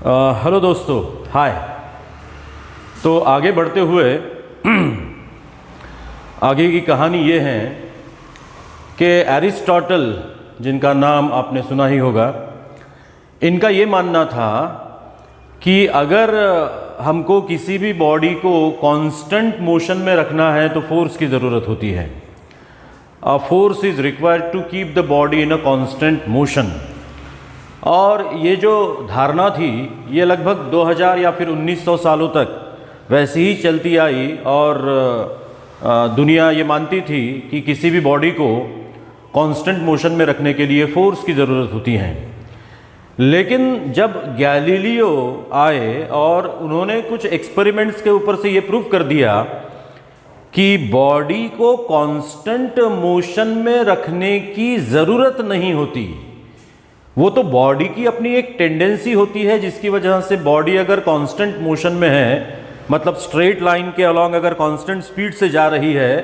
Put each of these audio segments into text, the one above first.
Hello दोस्तों, हाय। तो आगे बढ़ते हुए आगे की कहानी ये है कि एरिस्टोटल, जिनका नाम आपने सुना ही होगा, इनका ये मानना था कि अगर हमको किसी भी बॉडी को कांस्टेंट मोशन में रखना है तो फोर्स की ज़रूरत होती है। A force is required to keep the body in a constant motion. और ये जो धारणा थी ये लगभग 2000 या फिर 1900 सालों तक वैसे ही चलती आई और दुनिया ये मानती थी कि किसी भी बॉडी को कांस्टेंट मोशन में रखने के लिए फोर्स की ज़रूरत होती है। लेकिन जब गैलीलियो आए और उन्होंने कुछ एक्सपेरिमेंट्स के ऊपर से ये प्रूव कर दिया कि बॉडी को कांस्टेंट मोशन में रखने की ज़रूरत नहीं होती, वो तो बॉडी की अपनी एक टेंडेंसी होती है जिसकी वजह से बॉडी अगर कांस्टेंट मोशन में है, मतलब स्ट्रेट लाइन के अलॉन्ग अगर कांस्टेंट स्पीड से जा रही है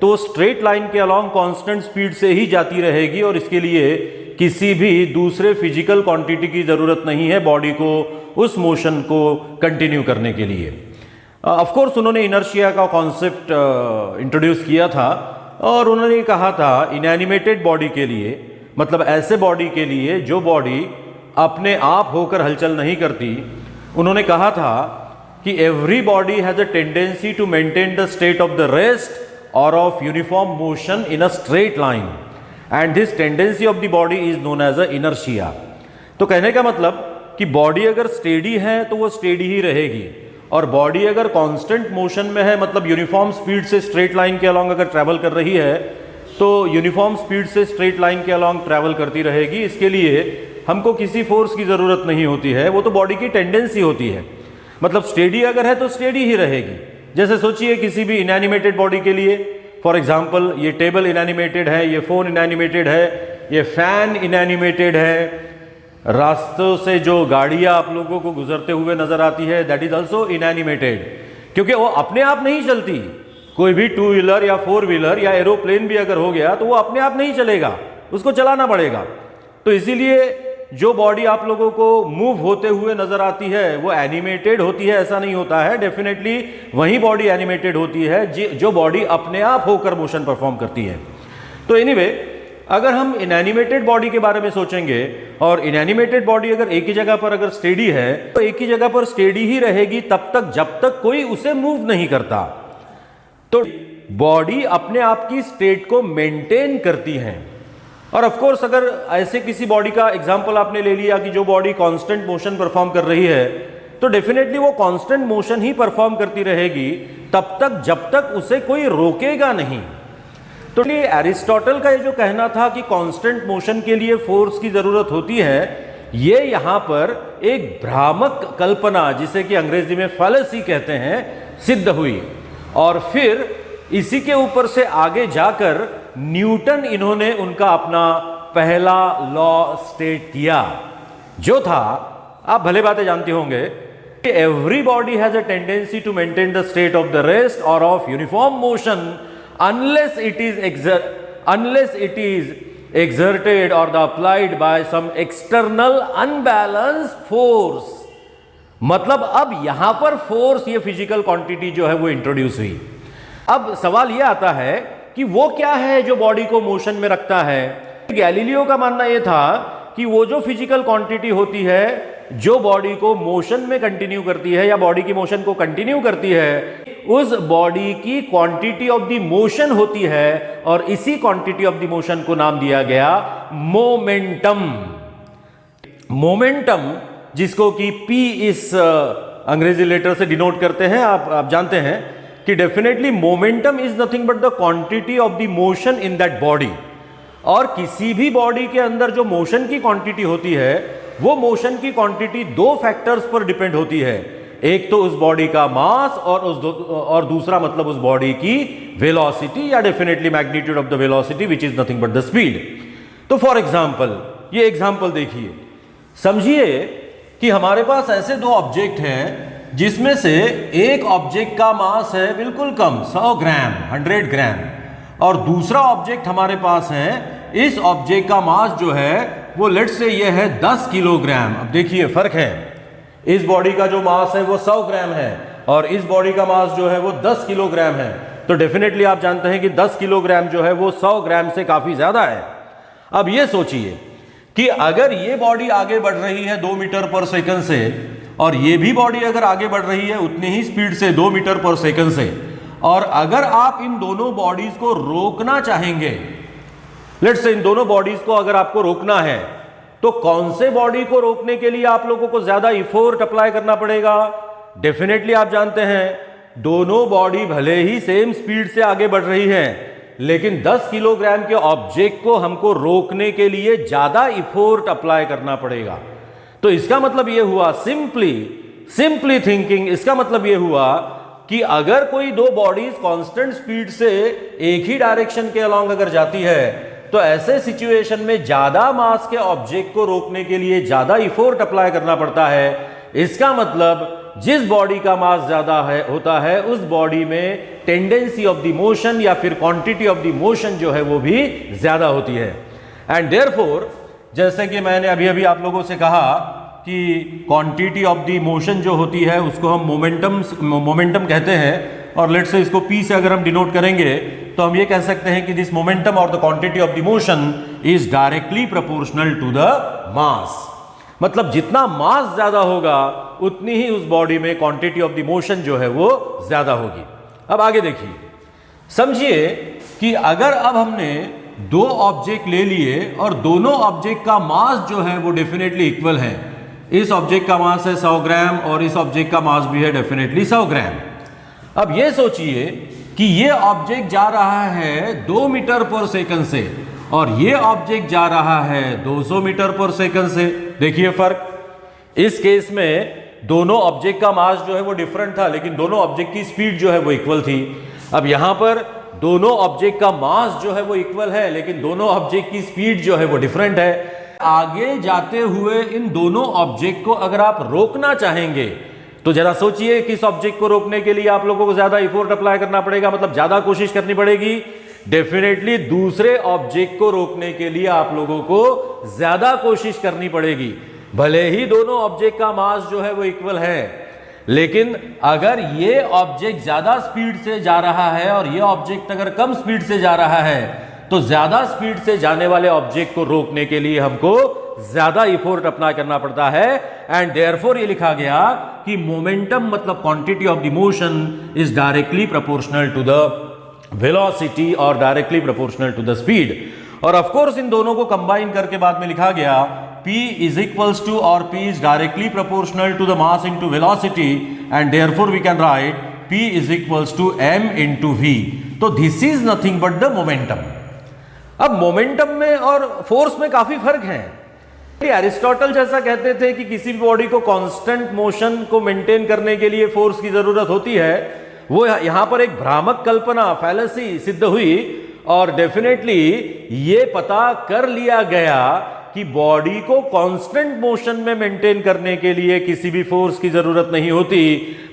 तो स्ट्रेट लाइन के अलॉन्ग कांस्टेंट स्पीड से ही जाती रहेगी और इसके लिए किसी भी दूसरे फिजिकल क्वांटिटी की ज़रूरत नहीं है बॉडी को उस मोशन को कंटिन्यू करने के लिए। ऑफ कोर्स उन्होंने इनर्शिया का कॉन्सेप्ट इंट्रोड्यूस किया था और उन्होंने कहा था इनएनिमेटेड बॉडी के लिए, मतलब ऐसे बॉडी के लिए जो बॉडी अपने आप होकर हलचल नहीं करती, उन्होंने कहा था कि every body has a tendency to maintain the state of the rest और of uniform motion in a straight line and this tendency of the body is known as a inertia. तो कहने का मतलब कि बॉडी अगर steady है तो वो स्टेडी ही रहेगी, और बॉडी अगर कांस्टेंट मोशन में है, मतलब यूनिफॉर्म स्पीड से स्ट्रेट लाइन के अलॉन्ग अगर ट्रैवल कर रही है तो यूनिफॉर्म स्पीड से स्ट्रेट लाइन के अलॉन्ग ट्रैवल करती रहेगी। इसके लिए हमको किसी फोर्स की ज़रूरत नहीं होती है, वो तो बॉडी की टेंडेंसी होती है। मतलब स्टेडी अगर है तो स्टेडी ही रहेगी। जैसे सोचिए किसी भी इनएनिमेटेड बॉडी के लिए, फॉर एग्जांपल ये टेबल इनएनिमेटेड है, ये फ़ोन इनएनिमेटेड है, ये फ़ैन इनएनिमेटेड है, रास्तों से जो गाड़ियाँ आप लोगों को गुजरते हुए नज़र आती है दैट इज़ ऑल्सो इनएनिमेटेड, क्योंकि वो अपने आप नहीं चलती। कोई भी टू व्हीलर या फोर व्हीलर या एरोप्लेन भी अगर हो गया तो वो अपने आप नहीं चलेगा, उसको चलाना पड़ेगा। तो इसीलिए जो बॉडी आप लोगों को मूव होते हुए नजर आती है वो एनिमेटेड होती है, ऐसा नहीं होता है। डेफिनेटली वही बॉडी एनिमेटेड होती है जो बॉडी अपने आप होकर मोशन परफॉर्म करती है। तो एनीवे, अगर हम इनएनिमेटेड बॉडी के बारे में सोचेंगे और इनएनिमेटेड बॉडी अगर एक ही जगह पर अगर स्टेडी है तो एक ही जगह पर स्टेडी ही रहेगी तब तक जब तक कोई उसे मूव नहीं करता। तो बॉडी अपने आप की स्टेट को मेंटेन करती है। और ऑफ कोर्स अगर ऐसे किसी बॉडी का एग्जांपल आपने ले लिया कि जो बॉडी कांस्टेंट मोशन परफॉर्म कर रही है तो डेफिनेटली वो कांस्टेंट मोशन ही परफॉर्म करती रहेगी तब तक जब तक उसे कोई रोकेगा नहीं। तो ये एरिस्टोटल का ये जो कहना था कि कांस्टेंट मोशन के लिए फोर्स की जरूरत होती है, ये यहां पर एक भ्रामक कल्पना, जिसे कि अंग्रेजी में फैलेसी कहते हैं, सिद्ध हुई। और फिर इसी के ऊपर से आगे जाकर न्यूटन, इन्होंने उनका अपना पहला लॉ स्टेट किया, जो था, आप भले बातें जानते होंगे, कि every body has a tendency to maintain the state of the rest और of uniform motion unless it is exerted or applied by some external unbalanced force। मतलब अब यहां पर फोर्स, ये फिजिकल क्वांटिटी जो है वो इंट्रोड्यूस हुई। अब सवाल ये आता है कि वो क्या है जो बॉडी को मोशन में रखता है। गैलीलियो का मानना यह था कि वो जो फिजिकल क्वांटिटी होती है जो बॉडी को मोशन में कंटिन्यू करती है या बॉडी की मोशन को कंटिन्यू करती है, उस बॉडी की क्वांटिटी ऑफ द मोशन होती है और इसी क्वांटिटी ऑफ द मोशन को नाम दिया गया मोमेंटम। मोमेंटम, जिसको कि P इस अंग्रेजी लेटर से डिनोट करते हैं, आप जानते हैं कि definitely momentum is nothing but the quantity of the motion in that body. और किसी भी बॉडी के अंदर जो मोशन की क्वांटिटी होती है वो मोशन की क्वांटिटी दो फैक्टर्स पर डिपेंड होती है। एक तो उस बॉडी का मास और दूसरा मतलब उस बॉडी की वेलोसिटी या definitely magnitude of the velocity which is nothing but the speed. तो फॉर एग्जांपल, ये एग्जांपल देखिए, समझिए कि हमारे पास ऐसे दो ऑब्जेक्ट हैं जिसमें से एक ऑब्जेक्ट का मास है बिल्कुल कम, 100 ग्राम, 100 ग्राम, और दूसरा ऑब्जेक्ट हमारे पास है, इस ऑब्जेक्ट का मास जो है वो लेट्स से ये है 10 किलोग्राम। अब देखिए फर्क है, इस बॉडी का जो मास है वो 100 ग्राम है और इस बॉडी का मास जो है वो 10 किलोग्राम है, तो डेफिनेटली आप जानते हैं कि 10 किलोग्राम जो है वो 100 ग्राम से काफी ज्यादा है। अब ये सोचिए कि अगर ये बॉडी आगे बढ़ रही है 2 मीटर पर सेकंड से और ये भी बॉडी अगर आगे बढ़ रही है उतनी ही स्पीड से 2 मीटर पर सेकंड से, और अगर आप इन दोनों बॉडीज को रोकना चाहेंगे, लेट्स से इन दोनों बॉडीज को अगर आपको रोकना है, तो कौन से बॉडी को रोकने के लिए आप लोगों को ज्यादा इफोर्ट अप्लाई करना पड़ेगा? डेफिनेटली आप जानते हैं दोनों बॉडी भले ही सेम स्पीड से आगे बढ़ रही है, लेकिन 10 किलोग्राम के ऑब्जेक्ट को हमको रोकने के लिए ज्यादा इफोर्ट अप्लाई करना पड़ेगा। तो इसका मतलब यह हुआ, सिंपली थिंकिंग, इसका मतलब यह हुआ कि अगर कोई दो बॉडीज कांस्टेंट स्पीड से एक ही डायरेक्शन के अलोंग अगर जाती है, तो ऐसे सिचुएशन में ज्यादा मास के ऑब्जेक्ट को रोकने के लिए ज्यादा इफोर्ट अप्लाई करना पड़ता है। इसका मतलब जिस बॉडी का मास ज्यादा होता है उस बॉडी में टेंडेंसी ऑफ द मोशन या फिर क्वांटिटी ऑफ द मोशन जो है वो भी ज्यादा होती है। एंड देयरफॉर, जैसे कि मैंने अभी अभी आप लोगों से कहा कि क्वांटिटी ऑफ द मोशन जो होती है उसको हम मोमेंटम कहते हैं, और लेट्स से इसको P से अगर हम डिनोट करेंगे तो हम ये कह सकते हैं कि दिस मोमेंटम और the quantity of the motion is directly proportional to the mass. मतलब जितना मास ज्यादा होगा उतनी ही उस बॉडी में क्वांटिटी ऑफ द मोशन जो है वो ज्यादा होगी। अब आगे देखिए, समझिए कि अगर अब हमने दो ऑब्जेक्ट ले लिए और दोनों ऑब्जेक्ट का मास जो है वो डेफिनेटली इक्वल है। इस ऑब्जेक्ट का मास है 100 ग्राम और इस ऑब्जेक्ट का मास भी है डेफिनेटली 100 ग्राम। अब ये सोचिए कि ये ऑब्जेक्ट जा रहा है 2 मीटर पर सेकंड से और ये ऑब्जेक्ट जा रहा है 200 मीटर पर सेकंड से। देखिए फर्क, इस केस में दोनों ऑब्जेक्ट का मास जो है वो डिफरेंट था, लेकिन दोनों ऑब्जेक्ट की स्पीड जो है वो इक्वल थी। अब यहां पर दोनों ऑब्जेक्ट का मास जो है वो इक्वल है, लेकिन दोनों ऑब्जेक्ट की स्पीड जो है वो डिफरेंट है। आगे जाते हुए इन दोनों ऑब्जेक्ट को अगर आप रोकना चाहेंगे तो जरा सोचिए कि इस ऑब्जेक्ट को रोकने के लिए आप लोगों को ज्यादा इफोर्ट अप्लाई करना पड़ेगा, मतलब ज्यादा कोशिश करनी पड़ेगी। डेफिनेटली दूसरे ऑब्जेक्ट को रोकने के लिए आप लोगों को ज्यादा कोशिश करनी पड़ेगी। भले ही दोनों ऑब्जेक्ट का मास जो है वो इक्वल है, लेकिन अगर ये ऑब्जेक्ट ज्यादा स्पीड से जा रहा है और ये ऑब्जेक्ट अगर कम स्पीड से जा रहा है, तो ज्यादा स्पीड से जाने वाले ऑब्जेक्ट को रोकने के लिए हमको ज्यादा इफोर्ट अप्लाई करना पड़ता है। एंड देयरफॉर ये लिखा गया कि मोमेंटम मतलब quantity of the motion is directly proportional to the velocity और directly proportional to the speed. और ऑफ कोर्स इन दोनों को कंबाइन करके बाद में लिखा गया P is equals to or P is directly proportional to the mass into velocity, and therefore we can write P is equals to m into v. तो this is nothing but the momentum। अब momentum में और force में काफी फर्क है। Aristotle जैसा कहते थे कि किसी भी बॉडी को कांस्टेंट मोशन को मेंटेन करने के लिए फोर्स की जरूरत होती है, वो यहां पर एक भ्रामक कल्पना फैलेसी सिद्ध हुई और डेफिनेटली ये पता कर लिया गया कि बॉडी को कांस्टेंट मोशन में मेंटेन करने के लिए किसी भी फोर्स की जरूरत नहीं होती,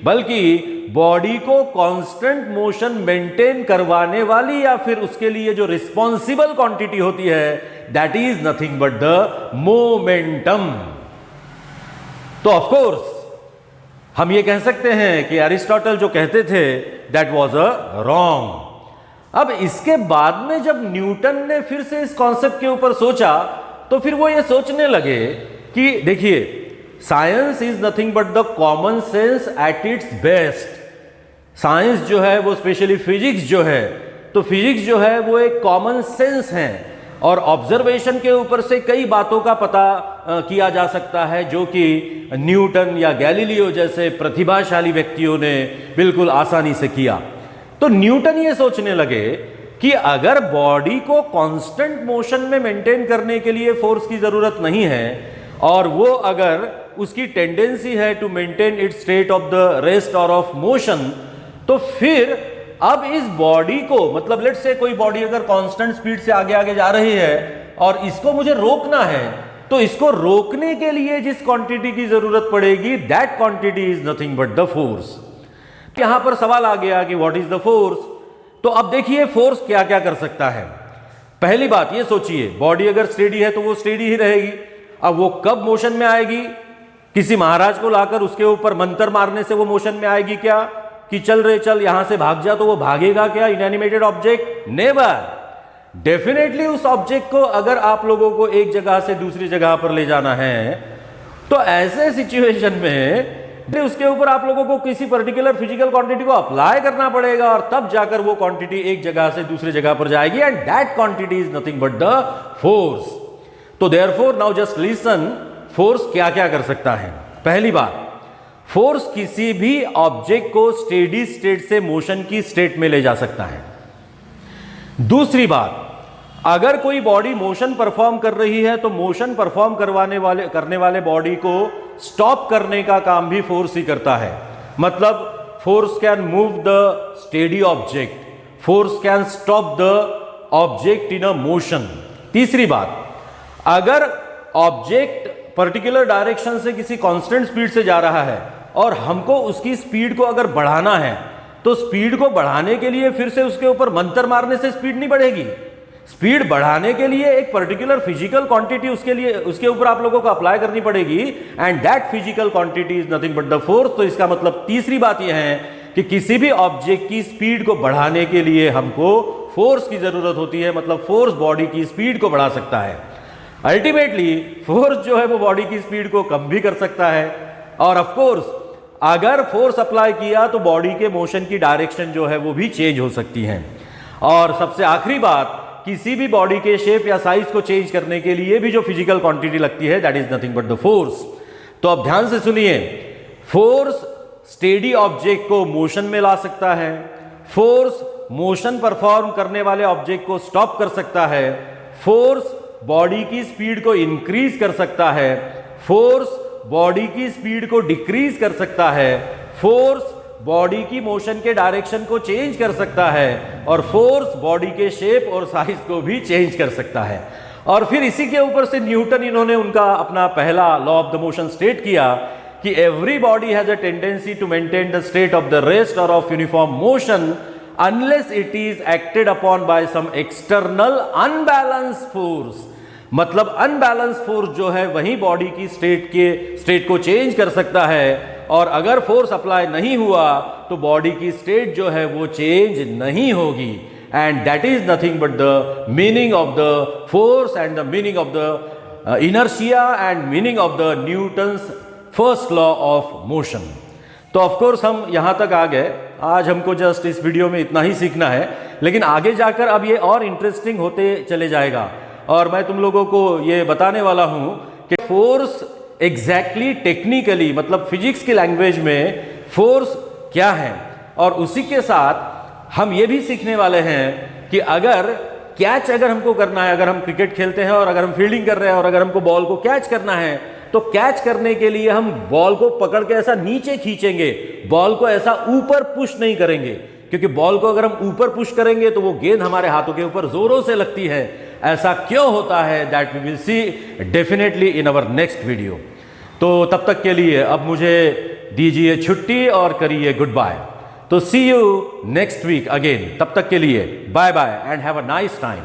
बल्कि बॉडी को कांस्टेंट मोशन मेंटेन करवाने वाली या फिर उसके लिए जो रिस्पॉन्सिबल क्वांटिटी होती है that is nothing but the momentum. तो ऑफ कोर्स हम ये कह सकते हैं कि एरिस्टोटल जो कहते थे दैट वाज अ रॉन्ग। अब इसके बाद में जब न्यूटन ने फिर से इस कॉन्सेप्ट के ऊपर सोचा तो फिर वो ये सोचने लगे कि देखिए, science is nothing but the common sense at its best. Science जो है वो स्पेशली फिजिक्स जो है, तो फिजिक्स जो है वो एक कॉमन सेंस है और ऑब्जर्वेशन के ऊपर से कई बातों का पता किया जा सकता है जो कि न्यूटन या गैलीलियो जैसे प्रतिभाशाली व्यक्तियों ने बिल्कुल आसानी से किया। तो न्यूटन ये सोचने लगे कि अगर बॉडी को कांस्टेंट मोशन में मेंटेन करने के लिए फोर्स की जरूरत नहीं है और वो अगर उसकी टेंडेंसी है to maintain its state of the rest और ऑफ मोशन, तो फिर अब इस बॉडी को, मतलब लेट्स से कोई बॉडी अगर कांस्टेंट स्पीड से आगे आगे जा रही है और इसको मुझे रोकना है, तो इसको रोकने के लिए जिस क्वांटिटी की जरूरत पड़ेगी that quantity is nothing but the force. यहां पर सवाल आ गया कि व्हाट इज द फोर्स। तो अब देखिए फोर्स क्या क्या कर सकता है। पहली बात ये सोचिए, बॉडी अगर स्टेडी है तो वो स्टेडी ही रहेगी। अब वो कब मोशन में आएगी, किसी महाराज को लाकर उसके ऊपर मंत्र मारने से वो मोशन में आएगी क्या? कि चल रे चल यहां से भाग जा, तो वो भागेगा क्या इनएनिमेटेड ऑब्जेक्ट? नेवर। डेफिनेटली उस ऑब्जेक्ट को अगर आप लोगों को एक जगह से दूसरी जगह पर ले जाना है तो ऐसे सिचुएशन में उसके ऊपर आप लोगों को किसी पर्टिकुलर फिजिकल क्वांटिटी को अप्लाई करना पड़ेगा और तब जाकर वो क्वांटिटी एक जगह से दूसरी जगह पर जाएगी, and that quantity is nothing but the force. तो therefore now just listen, force क्या क्या कर सकता है। पहली बात, फोर्स किसी भी ऑब्जेक्ट को स्टेडी स्टेट से मोशन की स्टेट में ले जा सकता है। दूसरी बात, अगर कोई बॉडी मोशन परफॉर्म कर रही है तो मोशन परफॉर्म करने वाले बॉडी को स्टॉप करने का काम भी फोर्स ही करता है। मतलब force can move the steady object, force can stop the object in a motion. तीसरी बात, अगर ऑब्जेक्ट पर्टिकुलर डायरेक्शन से किसी कांस्टेंट स्पीड से जा रहा है और हमको उसकी स्पीड को अगर बढ़ाना है तो स्पीड को बढ़ाने के लिए फिर से उसके ऊपर मंत्र मारने से स्पीड नहीं बढ़ेगी। स्पीड बढ़ाने के लिए एक पर्टिकुलर फिजिकल क्वांटिटी उसके ऊपर आप लोगों को अप्लाई करनी पड़ेगी, and that physical quantity is nothing but the force. तो इसका मतलब तीसरी बात यह है कि किसी भी ऑब्जेक्ट की स्पीड को बढ़ाने के लिए हमको फोर्स की जरूरत होती है। मतलब फोर्स बॉडी की स्पीड को बढ़ा सकता है। अल्टीमेटली फोर्स जो है वो बॉडी की स्पीड को कम भी कर सकता है, और ऑफ कोर्स अगर फोर्स अप्लाई किया तो बॉडी के मोशन की डायरेक्शन जो है वो भी चेंज हो सकती है। और सबसे आखिरी बात, किसी भी बॉडी के शेप या साइज को चेंज करने के लिए भी जो फिजिकल क्वांटिटी लगती है that is nothing but the force. तो अब ध्यान से सुनिए, फोर्स स्टेडी ऑब्जेक्ट को मोशन में ला सकता है, फोर्स मोशन परफॉर्म करने वाले ऑब्जेक्ट को स्टॉप कर सकता है, फोर्स बॉडी की स्पीड को इंक्रीज कर सकता है, फोर्स बॉडी की स्पीड को डिक्रीज कर सकता है, फोर्स बॉडी की मोशन के डायरेक्शन को चेंज कर सकता है, और फोर्स बॉडी के शेप और साइज को भी चेंज कर सकता है। और फिर इसी के ऊपर से न्यूटन इन्होंने उनका अपना पहला law of the motion state किया कि every body has a tendency to maintain the state of the rest और of uniform motion unless it is acted upon by some external unbalance force. मतलब unbalance force जो है वही body की state को change कर सकता है, और अगर फोर्स अप्लाई नहीं हुआ तो बॉडी की स्टेट जो है वो चेंज नहीं होगी, and that is nothing but the meaning of the force and the meaning of the inertia and meaning of the Newton's first law of motion. तो ऑफ कोर्स हम यहां तक आ गए। आज हमको जस्ट इस वीडियो में इतना ही सीखना है, लेकिन आगे जाकर अब ये और इंटरेस्टिंग होते चले जाएगा, और मैं तुम लोगों को ये बताने वाला हूं कि फोर्स एग्जैक्टली टेक्निकली मतलब फिजिक्स की लैंग्वेज में फोर्स क्या है, और उसी के साथ हम ये भी सीखने वाले हैं कि अगर हमको करना है, अगर हम क्रिकेट खेलते हैं और अगर हम फील्डिंग कर रहे हैं और अगर हमको बॉल को कैच करना है तो कैच करने के लिए हम बॉल को पकड़ के ऐसा नीचे खींचेंगे, बॉल को ऐसा ऊपर पुश नहीं करेंगे, क्योंकि बॉल को अगर हम ऊपर पुश करेंगे तो वो गेंद हमारे हाथों के ऊपर जोरों से लगती है। ऐसा क्यों होता है that we will see definitely in our next video. तो तब तक के लिए अब मुझे दीजिए छुट्टी और करिए गुड बाय। तो see you next week again. तब तक के लिए bye bye and have a nice time.